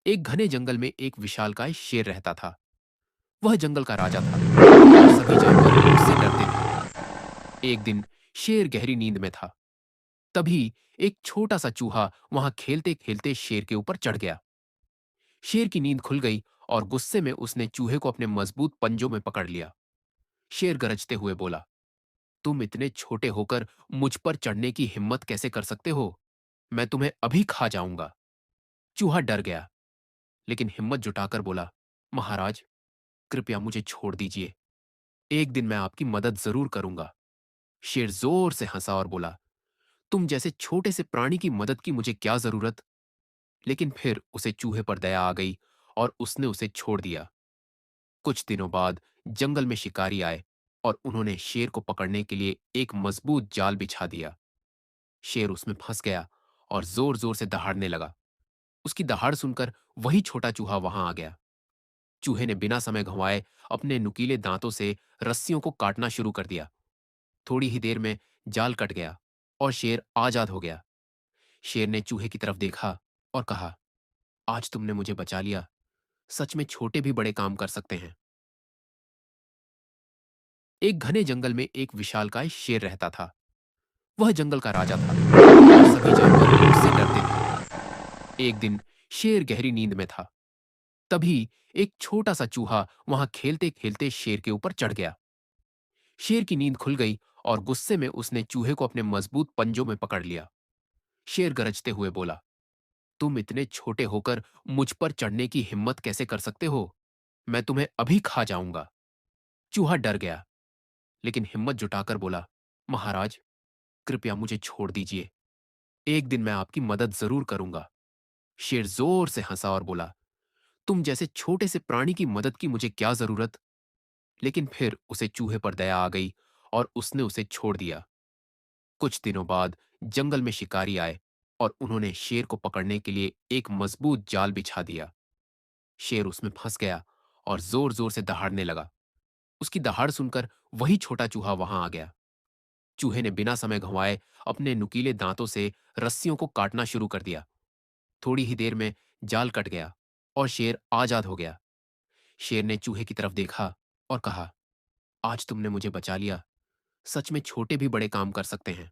एक घने जंगल में एक विशालकाय शेर रहता था। वह जंगल का राजा था और सभी जानवर उससे डरते थे। एक दिन शेर गहरी नींद में था। तभी एक छोटा सा चूहा वहां खेलते खेलते शेर के ऊपर चढ़ गया। शेर की नींद खुल गई और गुस्से में उसने चूहे को अपने मजबूत पंजों में पकड़ लिया। शेर गरजते हुए बोला, तुम इतने छोटे होकर मुझ पर चढ़ने की हिम्मत कैसे कर सकते हो? मैं तुम्हें अभी खा जाऊंगा। चूहा डर गया, लेकिन हिम्मत जुटाकर बोला, महाराज, कृपया मुझे छोड़ दीजिए। एक दिन मैं आपकी मदद जरूर करूंगा। शेर जोर से हंसा और बोला, तुम जैसे छोटे से प्राणी की मदद की मुझे क्या जरूरत? लेकिन फिर उसे चूहे पर दया आ गई और उसने उसे छोड़ दिया। कुछ दिनों बाद जंगल में शिकारी आए और उन्होंने शेर को पकड़ने के लिए एक मजबूत जाल बिछा दिया। शेर उसमें फंस गया और जोर जोर से दहाड़ने लगा। उसकी दहाड़ सुनकर वही छोटा चूहा वहां आ गया। चूहे ने बिना समय गंवाए अपने नुकीले दांतों से रस्सियों को काटना शुरू कर दिया। थोड़ी ही देर में जाल कट गया और शेर आजाद हो गया। शेर ने चूहे की तरफ देखा और कहा, आज तुमने मुझे बचा लिया। सच में छोटे भी बड़े काम कर सकते हैं। एक घने जंगल में एक विशालकाय शेर रहता था। वह जंगल का राजा था और सभी जानवर उससे डरते थे। एक दिन शेर गहरी नींद में था। तभी एक छोटा सा चूहा वहां खेलते खेलते शेर के ऊपर चढ़ गया। शेर की नींद खुल गई और गुस्से में उसने चूहे को अपने मजबूत पंजों में पकड़ लिया। शेर गरजते हुए बोला, तुम इतने छोटे होकर मुझ पर चढ़ने की हिम्मत कैसे कर सकते हो? मैं तुम्हें अभी खा जाऊंगा। चूहा डर गया, लेकिन हिम्मत जुटाकर बोला, महाराज, कृपया मुझे छोड़ दीजिए। एक दिन मैं आपकी मदद जरूर करूंगा। शेर जोर से हंसा और बोला, तुम जैसे छोटे से प्राणी की मदद की मुझे क्या जरूरत? लेकिन फिर उसे चूहे पर दया आ गई और उसने उसे छोड़ दिया। कुछ दिनों बाद जंगल में शिकारी आए और उन्होंने शेर को पकड़ने के लिए एक मजबूत जाल बिछा दिया। शेर उसमें फंस गया और जोर जोर से दहाड़ने लगा। उसकी दहाड़ सुनकर वही छोटा चूहा वहां आ गया। चूहे ने बिना समय गंवाए अपने नुकीले दांतों से रस्सियों को काटना शुरू कर दिया। थोड़ी ही देर में जाल कट गया और शेर आजाद हो गया। शेर ने चूहे की तरफ देखा और कहा, आज तुमने मुझे बचा लिया। सच में छोटे भी बड़े काम कर सकते हैं।